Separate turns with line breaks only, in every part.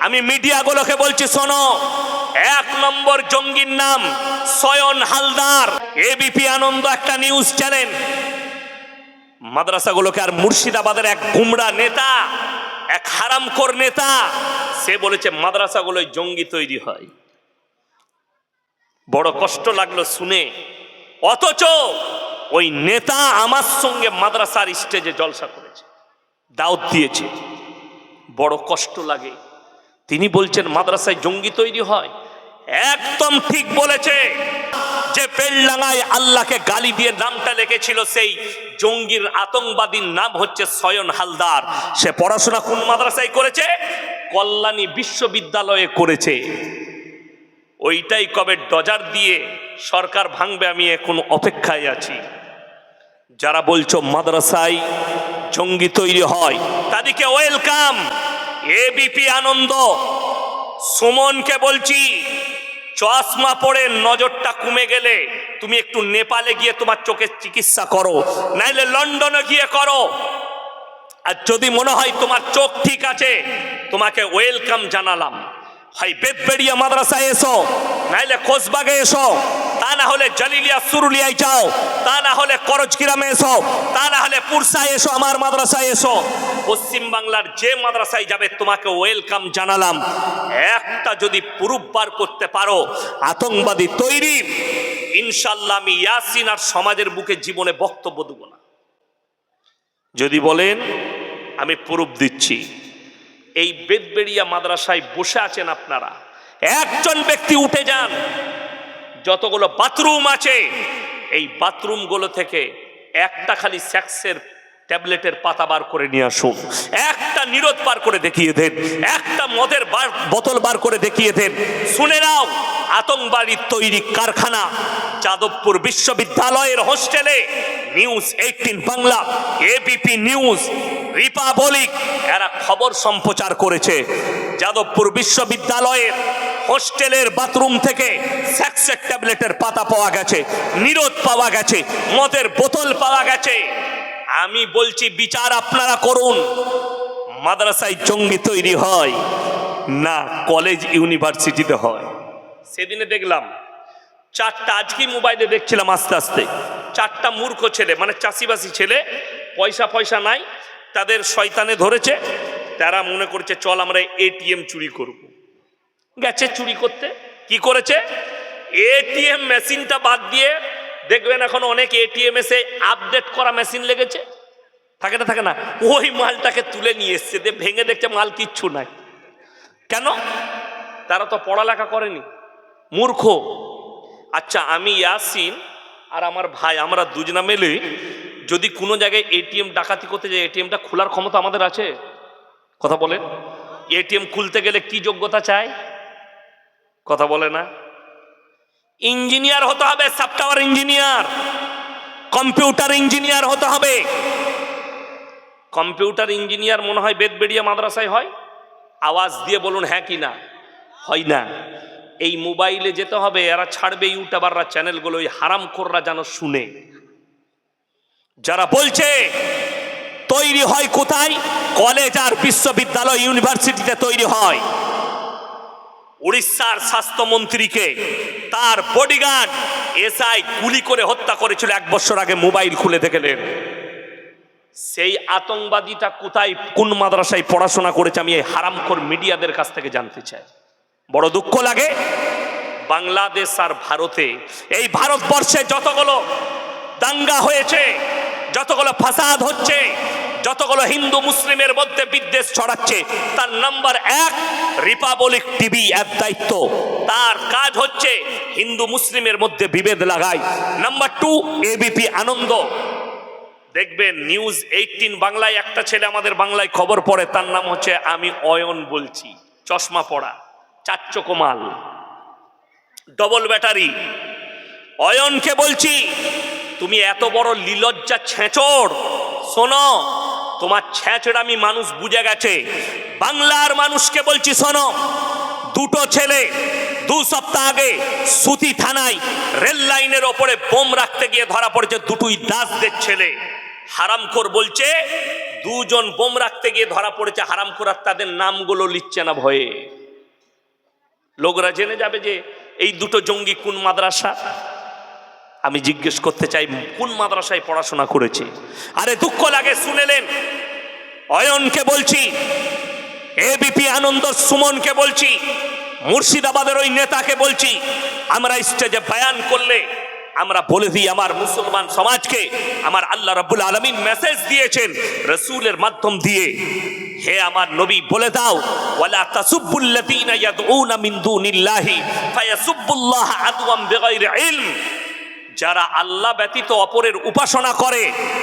আমি মিডিয়াগুলোকে বলছি, শোনো, 1 নম্বর জঙ্গির নাম সয়ন হালদার। এবিপি আনন্দ একটা নিউজ চ্যানেল মাদ্রাসাগুলোকে, আর মুর্শিদাবাদের এক গুমরা নেতা, এক হারামখোর নেতা, সে বলেছে মাদ্রাসাগুলোয় জঙ্গি তৈরি হয়। বড় কষ্ট লাগলো শুনে, অথচ ওই নেতা আমার সঙ্গে মাদ্রাসার স্টেজে জলসা করেছে, দাওয়াত দিয়েছে। বড় কষ্ট লাগে। তিনি বলছেন মাদ্রাসায় জঙ্গি তৈরি হয়। একদম ঠিক বলেছে। যে বেলডাঙ্গায় আল্লাহকে গালি দিয়ে নামটা লিখেছিল, সেই জঙ্গির আতঙ্কবাদীর নাম হচ্ছে সয়ন হালদার। সে পড়াশোনা কোন মাদ্রাসায় করেছে? কল্যাণী বিশ্ববিদ্যালয়ে করেছে। ওইটাই কবে ডজার দিয়ে সরকার ভাঙবে, আমি এখন অপেক্ষায় আছি। যারা বলছো মাদ্রাসায় জঙ্গি তৈরি হয়, তাদেরকে ওয়েলকাম। এবিপি আনন্দ সুমনকে বলছি, চশমা পড়ে নজরটা কমে গেলে তুমি একটু নেপালে গিয়ে তোমার চোখের চিকিৎসা করো, নাইলে লন্ডনে গিয়ে করো। আর যদি মনে হয় তোমার চোখ ঠিক আছে, তোমাকে ওয়েলকাম জানালাম। হয় বেতবেড়িয়া মাদ্রাসায় এসো, নাইলে কোসবাগে এসো, তা না হলে জালিলিয়া সুরুলিয়ায় যাও, তা না হলে করজকিরামে এসো, তা না হলে পুরসায় এসো, আমার মাদ্রাসায় এসো। পশ্চিম বাংলার যে মাদ্রাসায় যাবে তোমাকে ওয়েলকাম জানালাম। একটা যদি প্রুফ বার করতে পারো আতঙ্কবাদী তৈরি, ইনশাল্লাহ আমি ইয়াসিন আর সমাজের বুকে জীবনে বক্তব্য দেব না। যদি বলেন আমি প্রুফ দিচ্ছি। এই বেতবেড়িয়া মাদ্রাসায় বসে আছেন আপনারা, একজন ব্যক্তি উঠে যান, যতগুলো বাথরুম আছে এই বাথরুমগুলো থেকে একটা খালি সেক্সের ট্যাবলেটের পাতা বার করে নিয়ে আসুন, একটা নিরোধ বার করে দেখিয়ে দেন, একটা মদের বোতল বার করে দেখিয়ে দেন। শুনে নাও, আতঙ্কবাদী তৈরি কারখানা যাদবপুর বিশ্ববিদ্যালয়ের হোস্টেলে news 18 Bangla, ABP news, Republic এরা খবর সম্প্রচার করেছে। যাদবপুর বিশ্ববিদ্যালয়ের হোস্টেলের বাথরুম থেকে সেক্সের ট্যাবলেটের পাতা পাওয়া গেছে, নিরোধ পাওয়া গেছে, মদের বোতল পাওয়া গেছে। আমি বলছি বিচার আপনারা করুন। মাদ্রাসায় জঙ্গি তৈরি হয় না কলেজ ইউনিভার্সিটিতে হয়? সেদিনে দেখলাম 4টা, আজকে মোবাইলে দেখছিলাম আস্তে আস্তে, 4টা মূর্খ ছেলে, মানে চাষিবাসী ছেলে, পয়সা নাই, তাদের শয়তানে ধরেছে। তারা মনে করছে চল আমরা এটিএম চুরি করব। গেছে চুরি করতে। কি করেছে? এটিএম মেশিনটা বাদ দিয়ে, দেখবেন এখন অনেক এটিএম এসে আপডেট করা মেশিন লেগেছে, থাকে না, ওই মালটাকে তুলে নিয়ে এসছে, ভেঙে দেখছে মাল কিচ্ছু নাই। কেন? তারা তো পড়ালেখা করেনি, মূর্খ। আচ্ছা, আমি ইয়াসিন আর আমার ভাই, আমরা দুজনা মিলে যদি কোনো জায়গায় এটিএম ডাকাতি করতে যাই, এটিএমটা খোলার ক্ষমতা আমাদের আছে? কথা বলেন। এটিএম খুলতে গেলে কি যোগ্যতা চাই? কথা বলে না। ইঞ্জিনিয়ার হতে হবে, সফটওয়্যার ইঞ্জিনিয়ার, কম্পিউটার ইঞ্জিনিয়ার হতে হবে। কম্পিউটার ইঞ্জিনিয়ার মনে হয় বেতবেড়িয়া মাদ্রাসায় হয়? আওয়াজ দিয়ে বলুন হ্যাঁ কি না। হয় না। এই মোবাইলে যেতে হবে, এরা ছাড়বে ইউটিউবাররা চ্যানেলগুলো, ওই হারামখোররা যেন শুনে। যারা বলছে তৈরি হয় কোথায়? কলেজ আর বিশ্ববিদ্যালয় ইউনিভার্সিটিতে তৈরি হয়। উড়িষ্যার স্বাস্থ্যমন্ত্রীকে তার বডিগার্ড এসআই গুলি করে হত্যা করেছিল 1 বছর আগে, মোবাইল খুলে দেখলেন। সেই আতঙ্কবাদীটা কোথায়, কোন মাদ্রাসায় পড়াশোনা করেছে, আমি এই হারামখোর মিডিয়াদের কাছ থেকে জানতে চাই। বড় দুঃখ লাগে। বাংলাদেশ আর ভারতে, এই ভারতবর্ষে যতগুলো দাঙ্গা হয়েছে, যতগুলো ফাসাদ হচ্ছে, যতগুলো হিন্দু মুসলিমের মধ্যে বিদ্বেষ ছড়াচ্ছে, তার নাম্বার 1 রিপাবলিক টিভি এর দায়িত্ব। তার কাজ হচ্ছে হিন্দু মুসলিমের মধ্যে বিভেদ লাগায়। নাম্বার 2 এবিপি আনন্দ। দেখবেন নিউজ 18 বাংলায় একটা ছেলে আমাদের বাংলায় খবর পড়ে, তার নাম হচ্ছে, আমি অয়ন বলছি, চশমা পড়া, 4 চোখো মাল, ডবল ব্যাটারি। অয়নকে বলছি, তুমি এত বড় লিলজ্জা ছেঁচড়, শোনো, তোমার ছেঁচড়ামি মানুষ বুঝে গেছে। বাংলার মানুষকে বলছি, শোনো, 2টো ছেলে 2 সপ্তাহ আগে সুতি থানায় রেল লাইনের ওপরে বোম রাখতে গিয়ে ধরা পড়েছে, 2টোই দাসদের ছেলে। হারামখোর বলছে দুজন বোম রাখতে গিয়ে ধরা পড়েছে হারামখোর, তাদের নামগুলো লিখছে না ভয়ে। লোকরা জেনে যাবে যে এই দুটো জঙ্গি কোন মাদ্রাসা। আমি জিজ্ঞেস করতে চাই কোন মাদ্রাসায় পড়াশোনা করেছে? আরে দুঃখ লাগে শুনেলেন। অয়নকে বলছি, এবিপি আনন্দ সুমনকে বলছি, মুর্শিদাবাদের ওই নেতাকে বলছি, আমরা স্টেজে বয়ান করলে আমরা বলে দিই আমার মুসলমান সমাজকে আমার আল্লাহ রাব্বুল আলামিন মেসেজ দিয়েছেন রাসূলের মাধ্যম দিয়ে, হে আমার নবী বলে দাও, ওয়ালা তাসুব্বুল্লাযীনা ইয়াদউনা মিন দুনিল্লাহি ফায়াসুব্বুল্লাহা আদওয়াম বিগাইরি ইলম। যারা আল্লাহ ব্যতীত অপরের উপাসনা করে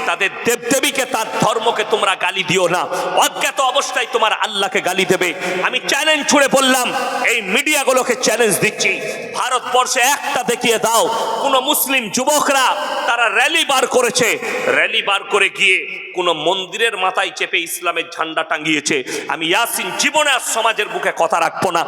তাদের দেবদেবীকে, তার ধর্মকে তোমরা গালি দিও না। অজ্ঞাত অবস্থায় তোমার আল্লাহকে গালি দেবে। আমি চ্যালেঞ্জ ছুড়ে বললাম, এই মিডিয়াগুলোকে চ্যালেঞ্জ দিচ্ছি, ভারতবর্ষে একটা দেখিয়ে দাও কোন মুসলিম যুবকরা তারা র্যালি বার করেছে, র্যালি বার করে গিয়ে কোন মন্দিরের মাথায় চেপে ইসলামের ঝান্ডা টাঙ্গিয়েছে। আমি ইয়াসিন জীবনে আর সমাজের বুকে কথা রাখবো না।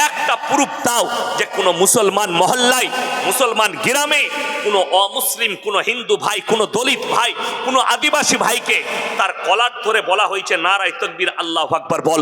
একটা প্রুফ দাও যে কোন মুসলমান মহল্লায়, মুসলমান গ্রামে কোন অমুসলিম, কোন হিন্দু ভাই, কোন দলিত ভাই, কোন আদিবাসী ভাইকে তার কলার ধরে বলা হয়েছে নারায়ে তাকবীর আল্লাহু আকবার বল।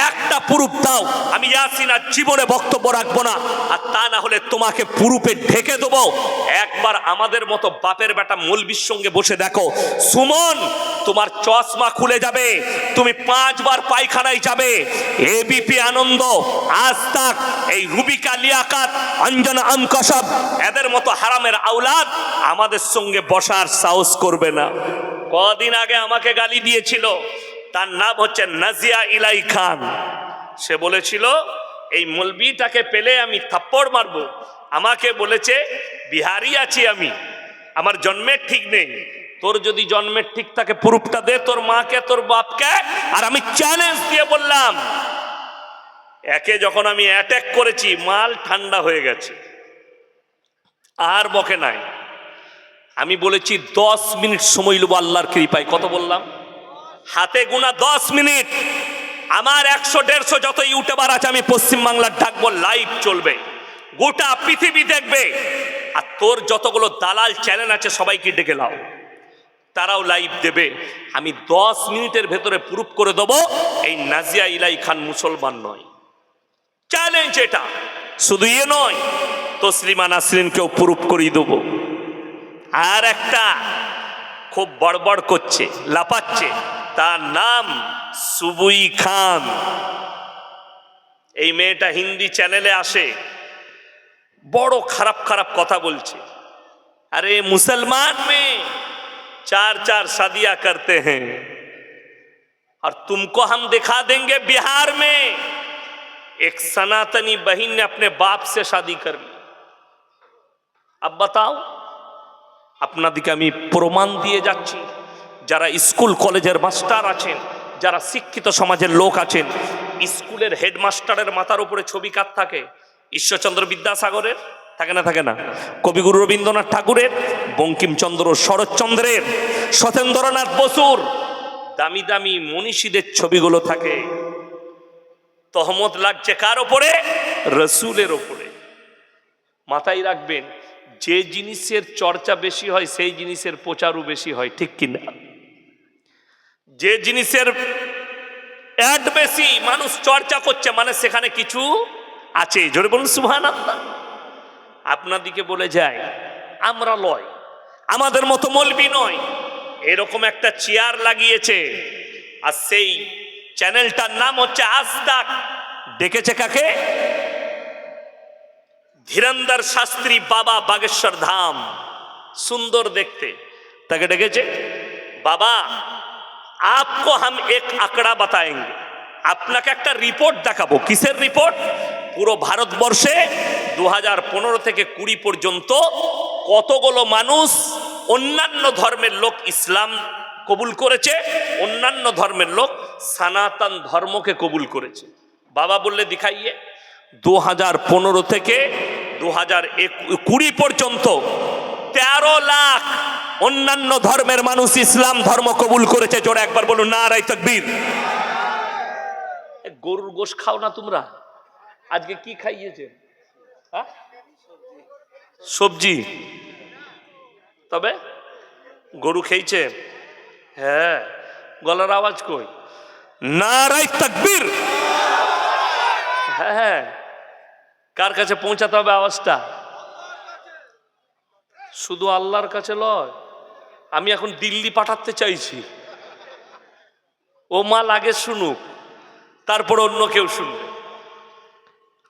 একটা প্রুফ দাও। আমি ইয়াসিন আর জীবনে বক্তব্য রাখবো না, আর তা না হলে তোমাকে প্রুফে ঢেকে দেবো। একবার আমাদের মতো বাপের বেটা মৌলবীর সঙ্গে বসে দেখো, সুমন তোমার চশমা খুলে যাবে, তুমি 5 বার পায়খানায় যাবে। এবিপি আনন্দ, আজ তাক, এই রুবিকা লিয়াকাত, অঞ্জনা আমকসব, এদের মতো হারামের আওলাদ আমাদের সঙ্গে বসার সাহস করবে না। কদিন আগে আমাকে গালি দিয়েছিল, তার নাম হচ্ছে নাজিয়া ইলাই খান। সে বলেছিল এই মৌলবীটাকে পেলে আমি থাপ্পড় মারবো। আমাকে বলেছে বিহারি আছি আমি, আমার জন্মের ঠিক নেই। তোর যদি জন্মের ঠিক থাকে প্রুফটা দে, তোর মাকে তোর বাপকে। আর আমি চ্যালেঞ্জ দিয়ে বললাম, একে যখন আমি অ্যাটাক করেছি মাল ঠান্ডা হয়ে গেছে, আর বকে নাই। আমি বলেছি 10 মিনিট সময় নেব আল্লাহর কৃপায়। কত বললাম? হাতে গোনা 10 মিনিট। আমার 100-150 যত ইউটিউবার আছে আমি পশ্চিমবাংলার ডাকবো, লাইভ চলবে, গোটা পৃথিবী দেখবে। আর তোর যতগুলো দালাল চ্যানেল আছে সবাইকে ডেকে লাও, তারাও লাইভ দেবে। আমি 10 মিনিটের ভেতরে প্রুফ করে দেবো এই নাজিয়া ইলাই খান মুসলমান নয়। চ্যালেঞ্জ এটা। শুধু এ নয়, তসলিমা নাসরিনকেও প্রুফ করিয়ে দেবো। আর একটা খুব বড়বড় করছে, লাপাচ্ছে, তার নাম সুবুই খান। এই মেয়েটা হিন্দি চ্যানেলে আসে, বড় খারাপ খারাপ কথা বলছে। अरे मुसलमान में 4-4 शादियां करते हैं और तुमको हम दिखा देंगे बिहार में एक सनातनी बहन ने अपने बाप से शादी कर ली। अब बताओ, আপনাদিকে আমি প্রমাণ দিয়ে যাচ্ছি। যারা স্কুল কলেজের মাস্টার আছেন, যারা শিক্ষিত সমাজের লোক আছেন, স্কুলের হেডমাস্টারের মাথার উপরে ছবি কার থাকে? ঈশ্বরচন্দ্র বিদ্যাসাগরের থাকে না? থাকে না? কবিগুরু রবীন্দ্রনাথ ঠাকুরের, বঙ্কিমচন্দ্র শরৎচন্দ্রের, সত্যেন্দ্রনাথ বসুর, দামি দামি মনীষীদের ছবিগুলো থাকে। তহমত লাগছে কার ওপরে? রসুলের ওপরে। মাথায় রাখবেন, যে জিনিসের চর্চা বেশি হয় সেই জিনিসের প্রচারও বেশি হয়, ঠিক কিনা? যে জিনিসের অ্যাড বেশি, মানুষ চর্চা করছে, মানে সেখানে কিছু আছে। জোরে বলুন সুবহানাল্লাহ। আপনাদিকে বলে যায় আমরা লয়, আমাদের মতো মৌলবি নয়, এরকম একটা চেয়ার লাগিয়েছে, আর সেই চ্যানেলটার নাম হচ্ছে আজ তাক। ডেকেছে কাকে? ধীরেন্দ্র শাস্ত্রী বাবা, বাগেশ্বর ধাম, সুন্দর দেখতে, তাকে ডেকেছে। বাবা आपको हम एक आंकड़ा बताएंगे, আপনাকে একটা রিপোর্ট দেখাবো। কিসের রিপোর্ট? পুরো ভারতবর্ষে 2015 থেকে 20 পর্যন্ত কতগুলো মানুষ, অন্যান্য ধর্মের লোক ইসলাম কবুল করেছে, অন্যান্য ধর্মের লোক সনাতন ধর্মকে কবুল করেছে। বাবা বললে দেখাইয়ে। 2015 থেকে 2020 পর্যন্ত 13 লাখ অন্যান্য ধর্মের মানুষ ইসলাম ধর্ম কবুল করেছে। জোরে একবার বলুন নারায়ে তাকবীর। গরুর গোশ খাও না তোমরা? আজকে কি খাইয়েছে? সবজি। তবে গরু খেয়েছে? হ্যাঁ, গলার আওয়াজ কই? নারায়ে তাকবীর। হ্যাঁ হ্যাঁ, কার কাছে পৌঁছাতে হবে আওয়াজটা? শুধু আল্লাহর কাছে লয়, আমি এখন দিল্লি পাঠাতে চাইছি। ও মাল আগে শুনুক, তারপর অন্য কেউ শুনবে।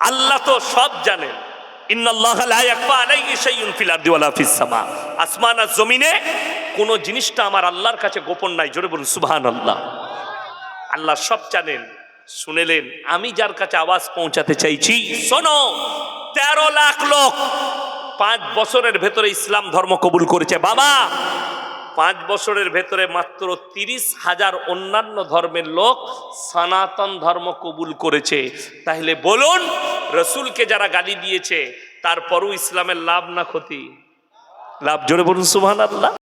আল্লাহ তো সব জানেন। ইন্নাল্লাহা লা ইয়াখফা আলাইহি শাইউন ফিল আরদি ওয়ালা ফিস সামা। আসমান আর জমিনে কোন জিনিসটা আমার আল্লাহর কাছে গোপন নাই। জোরে বলুন সুবহানাল্লাহ। আল্লাহ সব জানেন, শুনেলেন। আমি যার কাছে আওয়াজ পৌঁছাতে চাইছি, শোনো, 13 লাখ লোক 5 বছরের ভেতরে ইসলাম ধর্ম কবুল করেছে। বাবা, 5 বছরের ভেতরে মাত্র 30,000 অন্যান্য ধর্মের লোক সনাতন ধর্ম কবুল করেছে। তাহলে বলুন, রসুলকে যারা গালি দিয়েছে তারপরও ইসলামের লাভ না ক্ষতি? লাভ। জোরে বলুন সুবহানাল্লাহ।